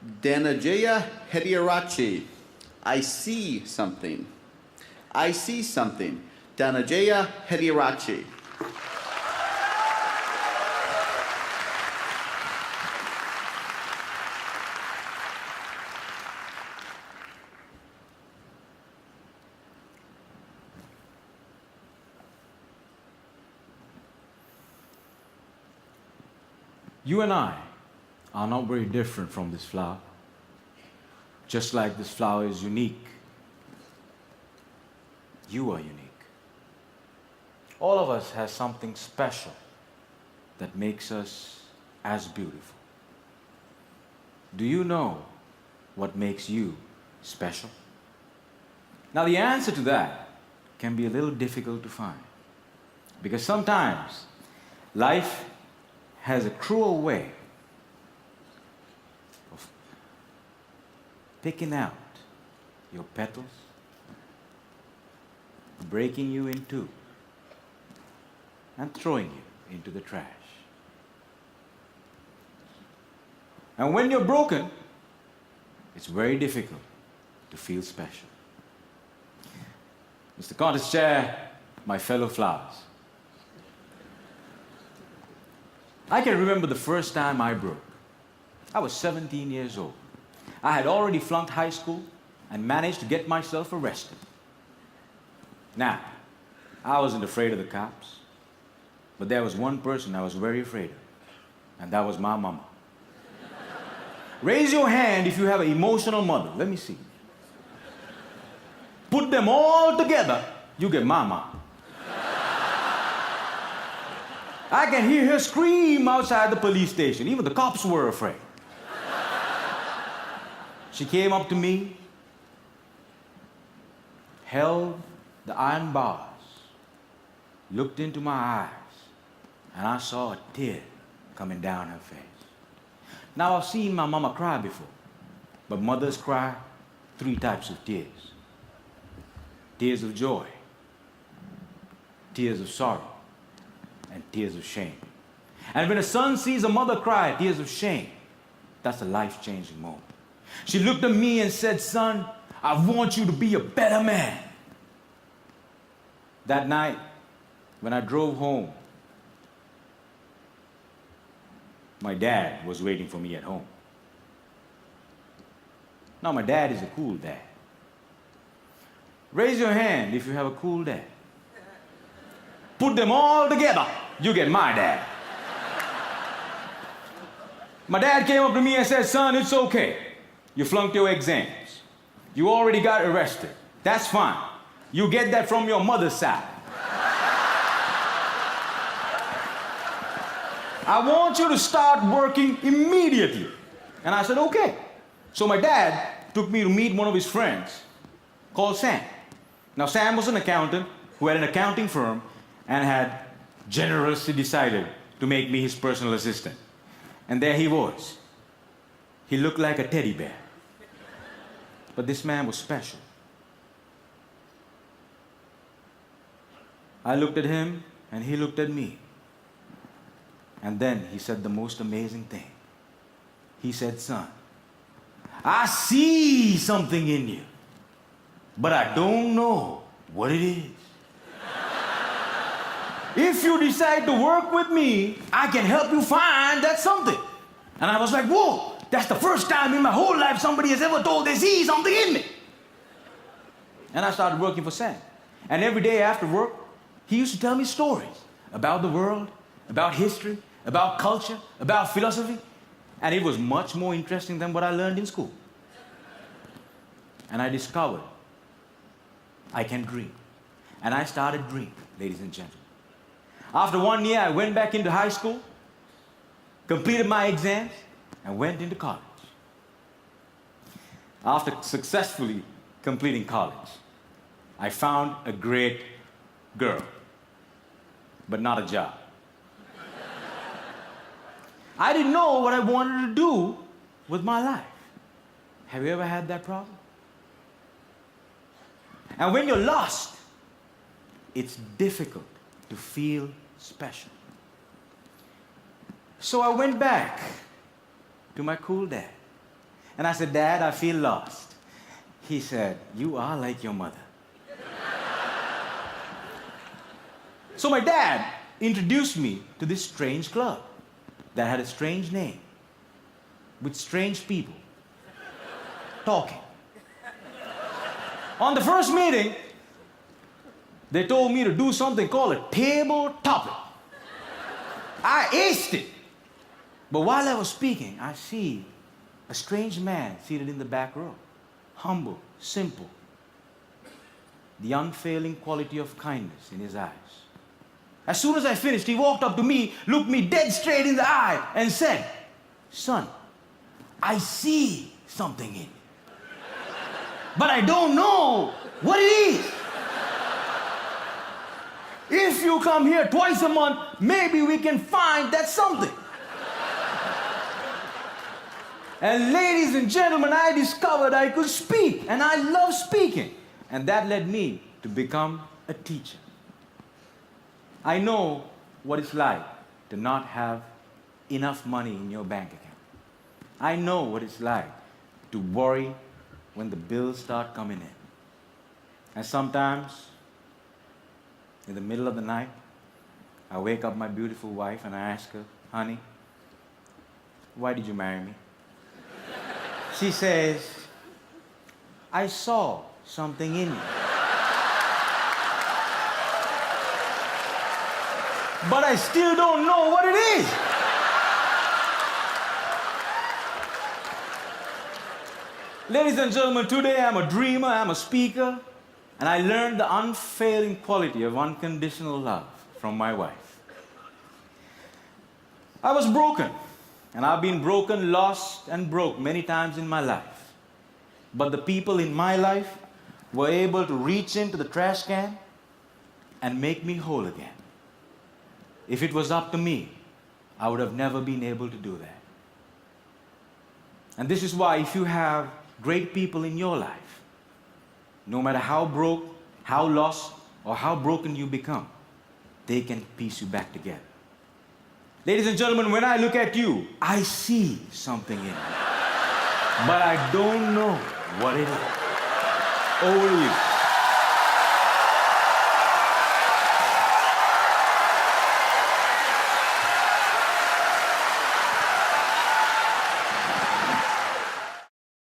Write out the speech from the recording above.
Danajaya Hediarachi. I see something. I see something. Danajaya Hediarachi. You and I are not very different from this flower. Just like this flower is unique, you are unique. All of us has something special that makes us as beautiful. Do you know what makes you special? Now the answer to that can be a little difficult to find, because sometimes life has a cruel way of picking out your petals, breaking you in two, and throwing you into the trash. And when you're broken, it's very difficult to feel special. Mr. Contest Chair, my fellow flowers, I can remember the first time I broke. I was 17 years old. I had already flunked high school and managed to get myself arrested. Now, I wasn't afraid of the cops, but there was one person I was very afraid of, and that was my mama. Raise your hand if you have an emotional mother. Let me see. Put them all together, you get mama. I can hear her scream outside the police station. Even the cops were afraid. She came up to me, held the iron bars, looked into my eyes, and I saw a tear coming down her face. Now, I've seen my mama cry before, but mothers cry 3 types of tears. Tears of joy, tears of sorrow, and tears of shame. And when a son sees a mother cry tears of shame, that's a life-changing moment. She looked at me and said, "Son, I want you to be a better man." That night, when I drove home, my dad was waiting for me at home. Now, my dad is a cool dad. Raise your hand if you have a cool dad. Put them all together, you get my dad. My dad came up to me and said, "Son, it's okay. You flunked your exams. You already got arrested. That's fine. You get that from your mother's side. I want you to start working immediately." And I said, "Okay." So my dad took me to meet one of his friends called Sam. Now, Sam was an accountant who had an accounting firm and had generously decided to make me his personal assistant. And there he was. He looked like a teddy bear. But this man was special. I looked at him and he looked at me. And then he said the most amazing thing. He said, "Son, I see something in you, but I don't know what it is. If you decide to work with me, I can help you find that something." And I was like, "Whoa, that's the first time in my whole life somebody has ever told they see something in me." And I started working for Sam. And every day after work, he used to tell me stories about the world, about history, about culture, about philosophy. And it was much more interesting than what I learned in school. And I discovered I can dream. And I started dreaming, ladies and gentlemen. After 1 year, I went back into high school, completed my exams, and went into college. After successfully completing college, I found a great girl, but not a job. I didn't know what I wanted to do with my life. Have you ever had that problem? And when you're lost, it's difficult to feel special. So I went back to my cool dad. And I said, Dad, I feel lost. He said, you are like your mother. So my dad introduced me to this strange club that had a strange name, with strange people talking. On the first meeting, they told me to do something called a table topic. I aced it. But while I was speaking, I see a strange man seated in the back row. Humble, simple. The unfailing quality of kindness in his eyes. As soon as I finished, he walked up to me, looked me dead straight in the eye, and said, son, I see something in you. But I don't know what it is. If you come here twice a month, maybe we can find that something. And ladies and gentlemen, I discovered I could speak, and I love speaking. And that led me to become a teacher. I know what it's like to not have enough money in your bank account. I know what it's like to worry when the bills start coming in. And sometimes, in the middle of the night, I wake up my beautiful wife and I ask her, honey, why did you marry me? She says, I saw something in you. But I still don't know what it is. Ladies and gentlemen, today I'm a dreamer, I'm a speaker, and I learned the unfailing quality of unconditional love from my wife. I was broken, and I've been broken, lost, and broke many times in my life. But the people in my life were able to reach into the trash can and make me whole again. If it was up to me, I would have never been able to do that. And this is why if you have great people in your life, no matter how broke, how lost, or how broken you become, they can piece you back together. Ladies and gentlemen, when I look at you, I see something in you. But I don't know what it is. Over to you.